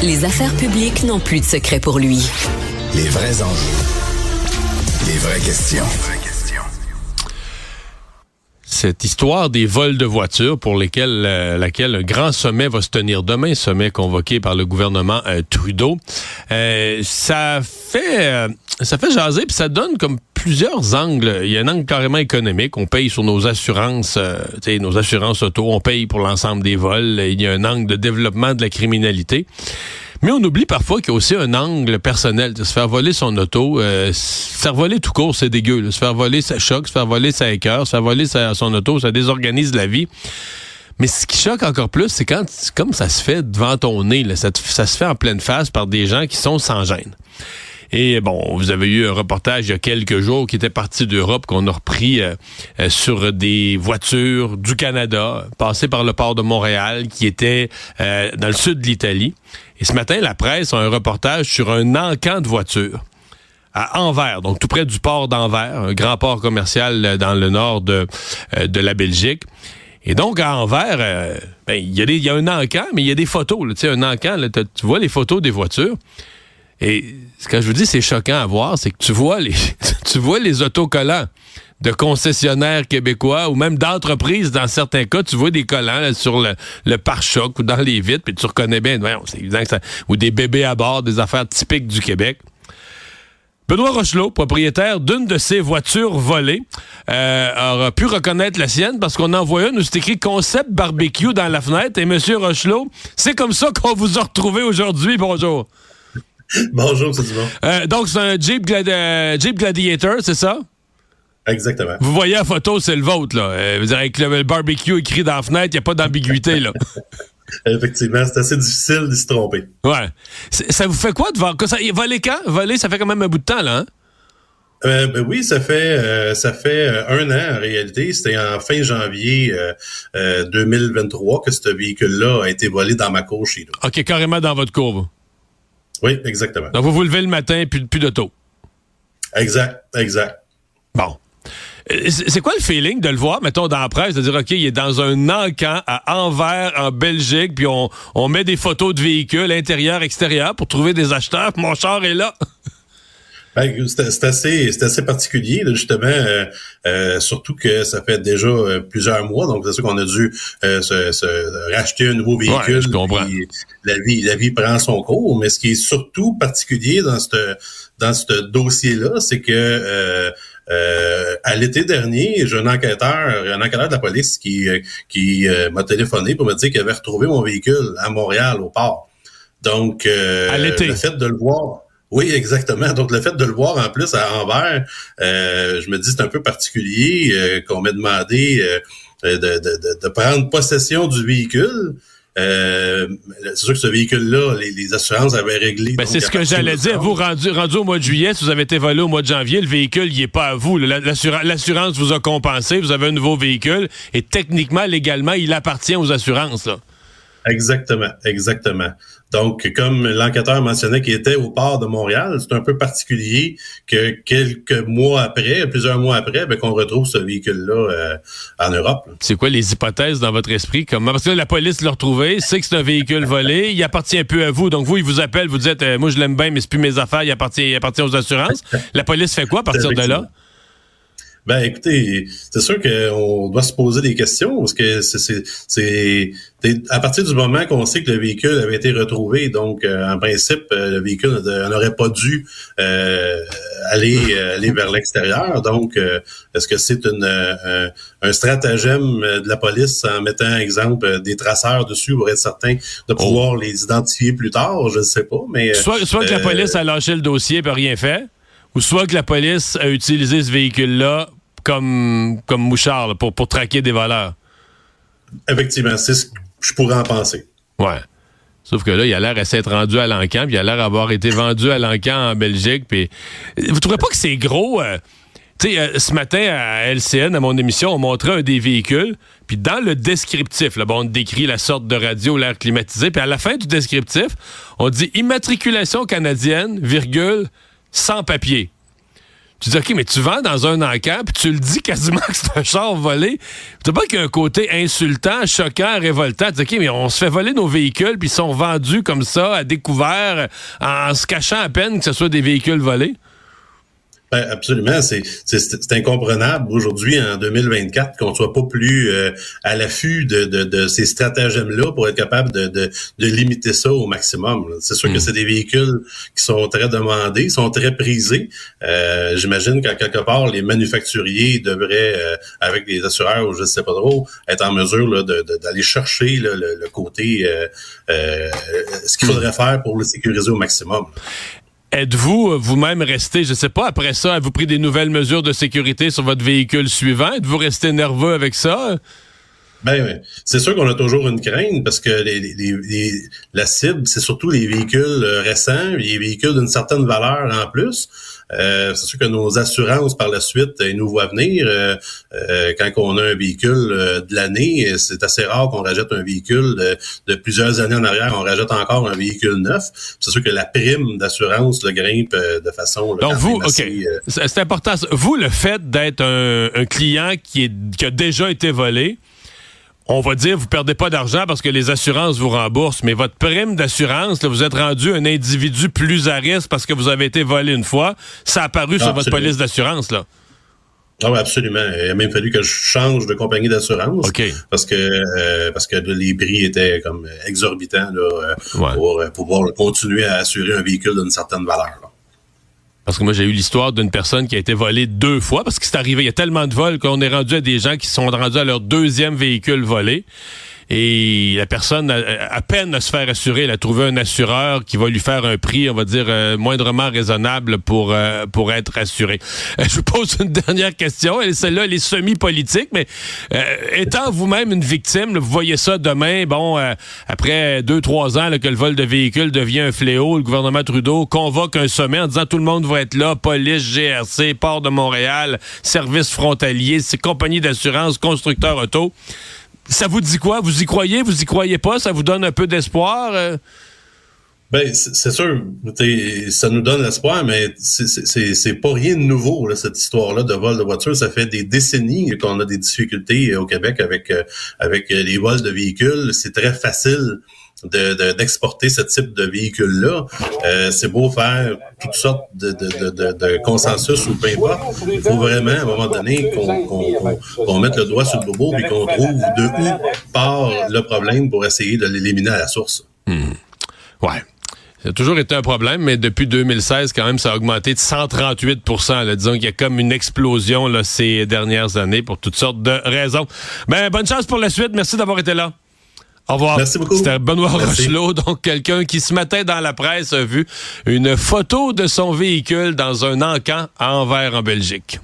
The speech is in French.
Les affaires publiques n'ont plus de secret pour lui. Les vrais enjeux. Les vraies questions. Cette histoire des vols de voitures pour laquelle un grand sommet va se tenir demain, sommet convoqué par le gouvernement Trudeau, ça fait jaser, puis ça donne comme plusieurs angles. Il y a un angle carrément économique. On paye sur nos assurances, nos assurances auto, on paye pour l'ensemble des vols. Il y a un angle de développement de la criminalité. Mais on oublie parfois qu'il y a aussi un angle personnel. De se faire voler son auto, se faire voler tout court, c'est dégueu. Là. Se faire voler, ça choque. Se faire voler, ça écœure. Se faire voler son auto, ça désorganise la vie. Mais ce qui choque encore plus, c'est comme ça se fait devant ton nez. Là, ça se fait en pleine face par des gens qui sont sans gêne. Et bon, vous avez eu un reportage il y a quelques jours qui était parti d'Europe, qu'on a repris sur des voitures du Canada, passées par le port de Montréal, qui étaient dans le sud de l'Italie. Et ce matin, la presse a un reportage sur un encan de voitures à Anvers, donc tout près du port d'Anvers, un grand port commercial dans le nord de la Belgique. Et donc, à Anvers, il y a un encan, mais il y a des photos. Là, un encan, là, tu vois les photos des voitures. Et quand je vous dis c'est choquant à voir, c'est que tu vois les autocollants de concessionnaires québécois ou même d'entreprises, dans certains cas, tu vois des collants là, sur le pare-choc ou dans les vitres, puis tu reconnais bien, c'est évident que ça, ou des bébés à bord, des affaires typiques du Québec. Benoît Rochelot, propriétaire d'une de ces voitures volées, aura pu reconnaître la sienne parce qu'on en voit une où c'est écrit « Concept Barbecue » dans la fenêtre. Et Monsieur Rochelot, c'est comme ça qu'on vous a retrouvé aujourd'hui. Bonjour. Bonjour, c'est Dumont. Donc, c'est un Jeep Gladiator, c'est ça? Exactement. Vous voyez la photo, c'est le vôtre, là. Vous dire, avec le barbecue écrit dans la fenêtre, il n'y a pas d'ambiguïté, là. Effectivement, c'est assez difficile de se tromper. Ouais. Ça vous fait quoi de voir? Voler quand? Voler, ça fait quand même un bout de temps, là, hein? Oui, ça fait 1 an en réalité. C'était en fin janvier 2023 que ce véhicule-là a été volé dans ma cour chez nous. OK, carrément dans votre cour. Oui, exactement. Donc, vous levez le matin, plus d'auto. Exact. Bon. C'est quoi le feeling de le voir, mettons, dans la presse, de dire, OK, il est dans un encan à Anvers, en Belgique, puis on met des photos de véhicules, intérieur, extérieur, pour trouver des acheteurs, mon char est là. C'est assez particulier, là, justement, surtout que ça fait déjà plusieurs mois, donc c'est sûr qu'on a dû se racheter un nouveau véhicule. Ouais, je comprends. La vie prend son cours, mais ce qui est surtout particulier dans ce dossier-là, c'est que à l'été dernier, j'ai un enquêteur de la police qui m'a téléphoné pour me dire qu'il avait retrouvé mon véhicule à Montréal, au port. Donc, à l'été. Le fait de le voir... Oui, exactement. Donc, le fait de le voir en plus à Anvers, je me dis c'est un peu particulier qu'on m'ait demandé de prendre possession du véhicule. C'est sûr que ce véhicule-là, les assurances avaient réglé. Ben, c'est ce que j'allais dire. Vous, rendu au mois de juillet, si vous avez été volé au mois de janvier, le véhicule, il n'est pas à vous. L'assurance vous a compensé, vous avez un nouveau véhicule, et techniquement, légalement, il appartient aux assurances, là. Exactement. Donc, comme l'enquêteur mentionnait qu'il était au port de Montréal, c'est un peu particulier que plusieurs mois après, qu'on retrouve ce véhicule-là en Europe. C'est quoi les hypothèses dans votre esprit? Parce que là, la police l'a retrouvé, sait que c'est un véhicule volé, il appartient peu à vous. Donc, vous, il vous appelle, vous dites, moi, je l'aime bien, mais c'est plus mes affaires, il appartient aux assurances. La police fait quoi à partir de là? Ben, écoutez, c'est sûr qu'on doit se poser des questions parce que c'est à partir du moment qu'on sait que le véhicule avait été retrouvé, donc en principe, le véhicule n'aurait pas dû aller vers l'extérieur. Donc, est-ce que c'est un stratagème de la police en mettant, exemple, des traceurs dessus pour être certain de pouvoir les identifier plus tard? Je ne sais pas, mais... Soit que la police a lâché le dossier et rien fait, ou soit que la police a utilisé ce véhicule-là comme mouchard là, pour traquer des voleurs. Effectivement, c'est ce que je pourrais en penser. Ouais. Sauf que là, il a l'air à s'être rendu à l'encan, puis il a l'air d'avoir été vendu à l'encan en Belgique. Puis vous trouvez pas que c'est gros? Ce matin, à LCN, à mon émission, on montrait un des véhicules, puis dans le descriptif, là, on décrit la sorte de radio, l'air climatisé, puis à la fin du descriptif, on dit « Immatriculation canadienne, virgule, sans papier ». Tu dis, OK, mais tu vends dans un encan, puis tu le dis quasiment que c'est un char volé. Tu sais pas qu'il y a un côté insultant, choquant, révoltant. Tu dis, OK, mais on se fait voler nos véhicules, puis ils sont vendus comme ça, à découvert, en se cachant à peine que ce soit des véhicules volés? Ben, absolument, c'est incomprenable aujourd'hui en 2024 qu'on soit pas plus à l'affût de ces stratagèmes-là pour être capable de limiter ça au maximum. C'est sûr que c'est des véhicules qui sont très demandés, sont très prisés. J'imagine qu'à quelque part les manufacturiers devraient, avec les assureurs ou je sais pas trop, être en mesure là, d'aller chercher là, le côté ce qu'il faudrait faire pour le sécuriser au maximum. Êtes-vous vous-même resté, je sais pas, après ça, avez-vous pris des nouvelles mesures de sécurité sur votre véhicule suivant? Êtes-vous resté nerveux avec ça? Ben, c'est sûr qu'on a toujours une crainte parce que la cible, c'est surtout les véhicules récents, les véhicules d'une certaine valeur en plus. C'est sûr que nos assurances par la suite, ils nous voient venir. Quand on a un véhicule de l'année, c'est assez rare qu'on rajoute un véhicule de plusieurs années en arrière. On rajoute encore un véhicule neuf. C'est sûr que la prime d'assurance le grimpe de façon... Donc vous, assez, OK, c'est important. Vous, le fait d'être un client qui a déjà été volé, on va dire, vous perdez pas d'argent parce que les assurances vous remboursent, mais votre prime d'assurance, là, vous êtes rendu un individu plus à risque parce que vous avez été volé une fois. Ça a apparu sur votre police d'assurance, là. Ah oui, absolument. Il a même fallu que je change de compagnie d'assurance parce que les prix étaient comme exorbitants là, pour pouvoir continuer à assurer un véhicule d'une certaine valeur. Là. Parce que moi, j'ai eu l'histoire d'une personne qui a été volée 2 fois, parce que c'est arrivé, il y a tellement de vols qu'on est rendu à des gens qui sont rendus à leur 2e véhicule volé. Et la personne, à peine à se faire assurer, elle a trouvé un assureur qui va lui faire un prix, on va dire, moindrement raisonnable pour être assuré. Je vous pose une dernière question. Celle-là, elle est semi-politique, mais étant vous-même une victime, là, vous voyez ça demain, après 2-3 ans là, que le vol de véhicules devient un fléau, le gouvernement Trudeau convoque un sommet en disant tout le monde va être là, police, GRC, Port de Montréal, services frontaliers, compagnies d'assurance, constructeurs auto. Ça vous dit quoi? Vous y croyez? Vous y croyez pas? Ça vous donne un peu d'espoir? Ben, c'est sûr. Ça nous donne l'espoir, mais c'est pas rien de nouveau, là, cette histoire-là de vol de voiture. Ça fait des décennies qu'on a des difficultés au Québec avec les vols de véhicules. C'est très facile d'exporter ce type de véhicule-là. C'est beau faire toutes sortes de consensus ou peu importe. Il faut vraiment, à un moment donné, qu'on mette le doigt sur le bobo et qu'on trouve de où part le problème pour essayer de l'éliminer à la source. Ouais. Ça a toujours été un problème, mais depuis 2016, quand même, ça a augmenté de 138%. Là. Disons qu'il y a comme une explosion là, ces dernières années pour toutes sortes de raisons. Ben, bonne chance pour la suite. Merci d'avoir été là. Au revoir. Merci beaucoup. C'était Benoît Rochelot, donc quelqu'un qui ce matin dans la presse a vu une photo de son véhicule dans un encan à Anvers en Belgique.